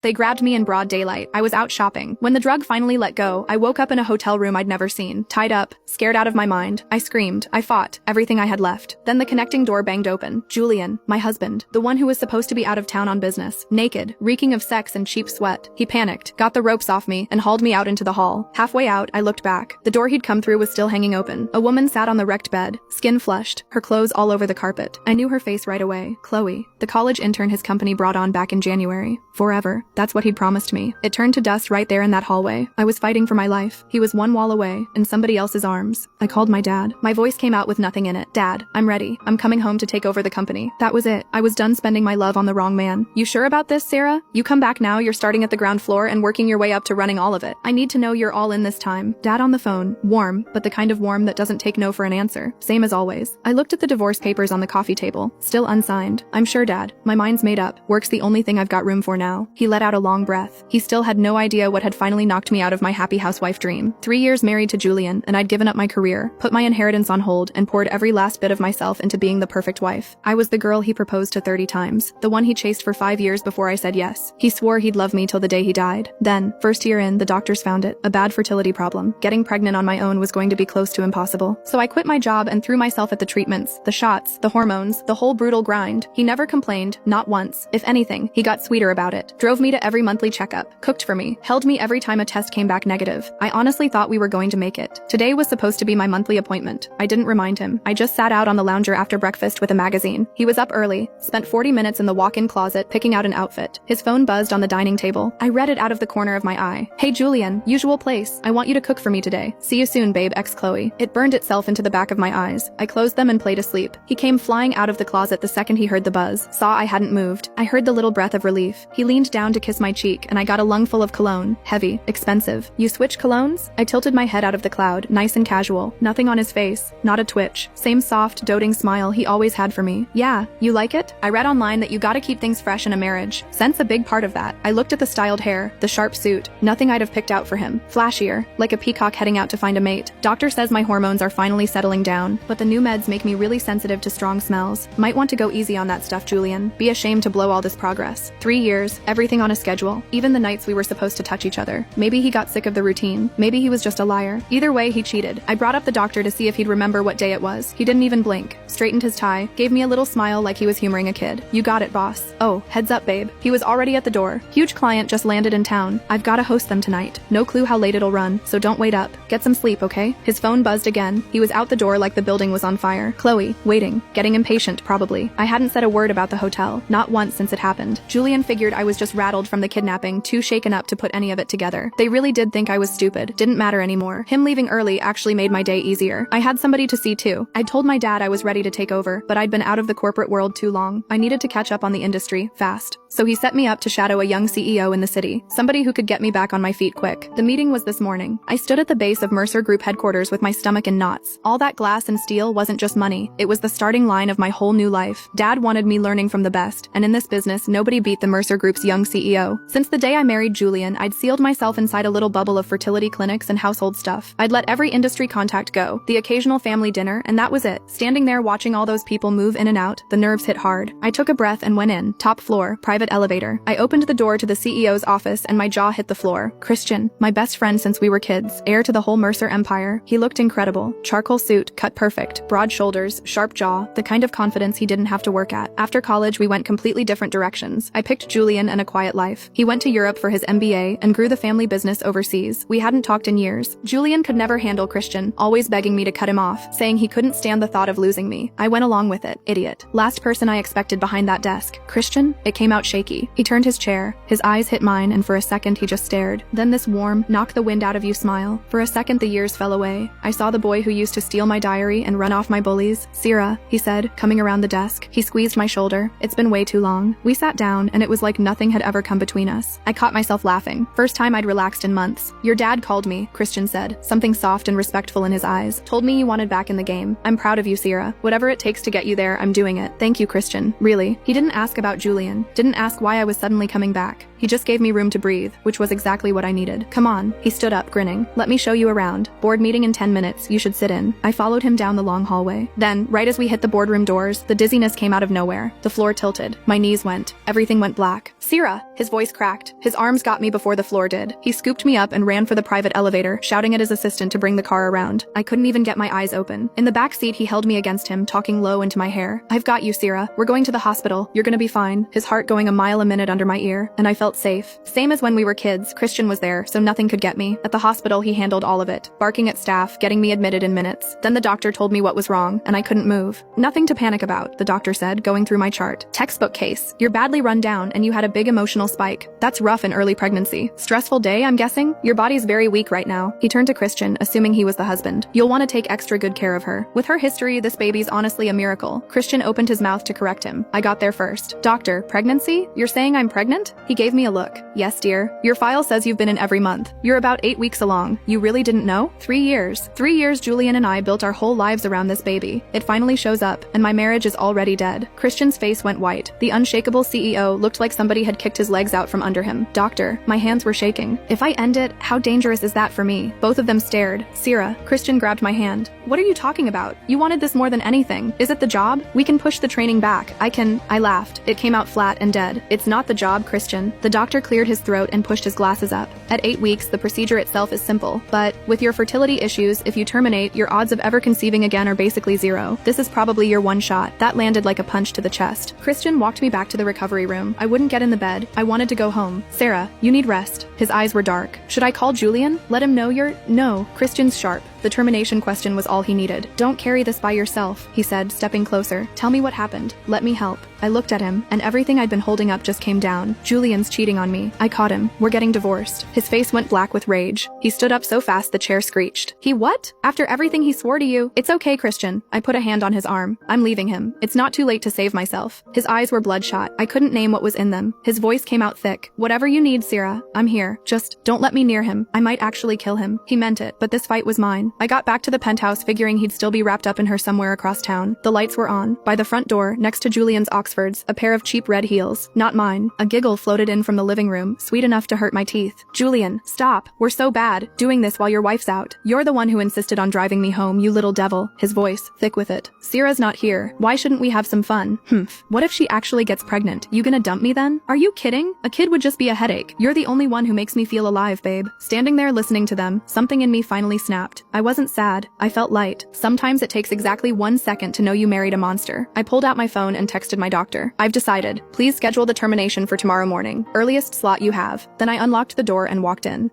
They grabbed me in broad daylight. I was out shopping. When the drug finally let go, I woke up in a hotel room I'd never seen. Tied up, scared out of my mind. I screamed. I fought. Everything I had left. Then the connecting door banged open. Julian, my husband, the one who was supposed to be out of town on business, naked, reeking of sex and cheap sweat. He panicked, got the ropes off me, and hauled me out into the hall. Halfway out, I looked back. The door he'd come through was still hanging open. A woman sat on the wrecked bed, skin flushed, her clothes all over the carpet. I knew her face right away. Chloe, the college intern his company brought on back in January. Forever. That's what he'd promised me. It turned to dust right there in that hallway. I was fighting for my life. He was one wall away, in somebody else's arms. I called my dad. My voice came out with nothing in it. Dad, I'm ready. I'm coming home to take over the company. That was it. I was done spending my love on the wrong man. You sure about this, Sarah? You come back now, you're starting at the ground floor and working your way up to running all of it. I need to know you're all in this time. Dad on the phone. Warm, but the kind of warm that doesn't take no for an answer. Same as always. I looked at the divorce papers on the coffee table. Still unsigned. I'm sure, Dad. My mind's made up. Work's the only thing I've got room for now. He let out a long breath. He still had no idea what had finally knocked me out of my happy housewife dream. 3 years married to Julian, and I'd given up my career, put my inheritance on hold, and poured every last bit of myself into being the perfect wife. I was the girl he proposed to 30 times. The one he chased for 5 years before I said yes. He swore he'd love me till the day he died. Then, first year in, the doctors found it. A bad fertility problem. Getting pregnant on my own was going to be close to impossible. So I quit my job and threw myself at the treatments, the shots, the hormones, the whole brutal grind. He never complained, not once. If anything, he got sweeter about it. Drove me to every monthly checkup, cooked for me, held me every time a test came back negative. I honestly thought we were going to make it. Today was supposed to be my monthly appointment. I didn't remind him. I just sat out on the lounger after breakfast with a magazine. He was up early, spent 40 minutes in the walk-in closet picking out an outfit. His phone buzzed on the dining table. I read it out of the corner of my eye. Hey Julian, usual place. I want you to cook for me today. See you soon, babe, ex Chloe. It burned itself into the back of my eyes. I closed them and played asleep. He came flying out of the closet the second he heard the buzz. Saw I hadn't moved. I heard the little breath of relief. He leaned down to kiss my cheek and I got a lungful of cologne. Heavy, expensive. You switch colognes? I tilted my head out of the cloud, nice and casual. Nothing on his face. Not a twitch. Same soft, doting smile he always had for me. Yeah, you like it? I read online that you gotta keep things fresh in a marriage. Scent's a big part of that. I looked at the styled hair, the sharp suit. Nothing I'd have picked out for him. Flashier, like a peacock heading out to find a mate. Doctor says my hormones are finally settling down, but the new meds make me really sensitive to strong smells. Might want to go easy on that stuff, Julian. Be ashamed to blow all this progress. 3 years, everything on a schedule, even the nights we were supposed to touch each other. Maybe he got sick of the routine. Maybe he was just a liar. Either way, he cheated. I brought up the doctor to see if he'd remember what day it was. He didn't even blink. Straightened his tie, gave me a little smile like he was humoring a kid. You got it, boss. Oh, heads up, babe. He was already at the door. Huge client just landed in town. I've gotta host them tonight. No clue how late it'll run, so don't wait up. Get some sleep, okay? His phone buzzed again. He was out the door like the building was on fire. Chloe, waiting. Getting impatient, probably. I hadn't said a word about the hotel. Not once since it happened. Julian figured I was just rattled from the kidnapping, too shaken up to put any of it together. They really did think I was stupid. Didn't matter anymore. Him leaving early actually made my day easier. I had somebody to see too. I'd told my dad I was ready to take over, but I'd been out of the corporate world too long. I needed to catch up on the industry, fast. So he set me up to shadow a young CEO in the city. Somebody who could get me back on my feet quick. The meeting was this morning. I stood at the base of Mercer Group headquarters with my stomach in knots. All that glass and steel wasn't just money. It was the starting line of my whole new life. Dad wanted me learning from the best, and in this business, nobody beat the Mercer Group's young CEO. Since the day I married Julian, I'd sealed myself inside a little bubble of fertility clinics and household stuff. I'd let every industry contact go, the occasional family dinner, and that was it. Standing there watching all those people move in and out, the nerves hit hard. I took a breath and went in. Top floor, private elevator. I opened the door to the CEO's office and my jaw hit the floor. Christian, my best friend since we were kids, heir to the whole Mercer empire. He looked incredible. Charcoal suit, cut perfect, broad shoulders, sharp jaw, the kind of confidence he didn't have to work at. After college, we went completely different directions. I picked Julian and a quiet life. He went to Europe for his MBA and grew the family business overseas. We hadn't talked in years. Julian could never handle Christian, always begging me to cut him off, saying he couldn't stand the thought of losing me. I went along with it. Idiot. Last person I expected behind that desk. Christian? It came out shaky. He turned his chair. His eyes hit mine and for a second he just stared. Then this warm, knock the wind out of you smile. For a second the years fell away. I saw the boy who used to steal my diary and run off my bullies. Sierra, he said, coming around the desk. He squeezed my shoulder. It's been way too long. We sat down and it was like nothing had ever come between us. I caught myself laughing. First time I'd relaxed in months. Your dad called me, Christian said, something soft and respectful in his eyes. Told me you wanted back in the game. I'm proud of you, Sierra. Whatever it takes to get you there, I'm doing it. Thank you, Christian. Really. He didn't ask about Julian. Didn't ask why I was suddenly coming back. He just gave me room to breathe, which was exactly what I needed. Come on. He stood up, grinning. Let me show you around. Board meeting in 10 minutes. You should sit in. I followed him down the long hallway. Then, right as we hit the boardroom doors, the dizziness came out of nowhere. The floor tilted. My knees went. Everything went black. Sierra! His voice cracked. His arms got me before the floor did. He scooped me up and ran for the private elevator, shouting at his assistant to bring the car around. I couldn't even get my eyes open. In the back seat, he held me against him, talking low into my hair. I've got you, Sierra. We're going to the hospital. You're gonna be fine. His heart going a mile a minute under my ear, and I felt safe. Same as when we were kids, Christian was there, so nothing could get me. At the hospital, he handled all of it, barking at staff, getting me admitted in minutes. Then the doctor told me what was wrong, and I couldn't move. Nothing to panic about, the doctor said, going through my chart. Textbook case. You're badly run down, and you had a big emotional spike. That's rough in early pregnancy. Stressful day, I'm guessing? Your body's very weak right now. He turned to Christian, assuming he was the husband. You'll want to take extra good care of her. With her history, this baby's honestly a miracle. Christian opened his mouth to correct him. I got there first. Doctor, pregnancy? You're saying I'm pregnant? He gave me a look. Yes, dear. Your file says you've been in every month. You're about 8 weeks along. You really didn't know? 3 years. 3 years Julian and I built our whole lives around this baby. It finally shows up, and my marriage is already dead. Christian's face went white. The unshakable CEO looked like somebody had kicked his legs out from under him. Doctor, my hands were shaking. If I end it, how dangerous is that for me? Both of them stared. Sierra, Christian grabbed my hand. What are you talking about? You wanted this more than anything. Is it the job? We can push the training back. I laughed. It came out flat and dead. It's not the job, Christian. The doctor cleared his throat and pushed his glasses up. At 8 weeks, the procedure itself is simple. But with your fertility issues, if you terminate, your odds of ever conceiving again are basically 0. This is probably your one shot. That landed like a punch to the chest. Christian walked me back to the recovery room. I wouldn't get in the bed. I wanted to go home. Sarah, you need rest. His eyes were dark. Should I call Julian? Let him know you're— No. Christian's sharp. The termination question was all he needed. Don't carry this by yourself, he said, stepping closer. Tell me what happened. Let me help. I looked at him, and everything I'd been holding up just came down. Julian's cheating on me. I caught him. We're getting divorced. His face went black with rage. He stood up so fast the chair screeched. He what? After everything he swore to you? It's okay, Christian. I put a hand on his arm. I'm leaving him. It's not too late to save myself. His eyes were bloodshot. I couldn't name what was in them. His voice came out thick. Whatever you need, Sierra. I'm here. Just don't let me near him. I might actually kill him. He meant it, but this fight was mine. I got back to the penthouse figuring he'd still be wrapped up in her somewhere across town. The lights were on. By the front door, next to Julian's Oxfords, a pair of cheap red heels. Not mine. A giggle floated in from the living room, sweet enough to hurt my teeth. Julian, stop. We're so bad. Doing this while your wife's out. You're the one who insisted on driving me home, you little devil. His voice, thick with it. Sierra's not here. Why shouldn't we have some fun? What if she actually gets pregnant? You gonna dump me then? Are you kidding? A kid would just be a headache. You're the only one who makes me feel alive, babe. Standing there listening to them, something in me finally snapped. I wasn't sad. I felt light. Sometimes it takes exactly 1 second to know you married a monster. I pulled out my phone and texted my doctor. I've decided. Please schedule the termination for tomorrow morning. Earliest slot you have. Then I unlocked the door and walked in.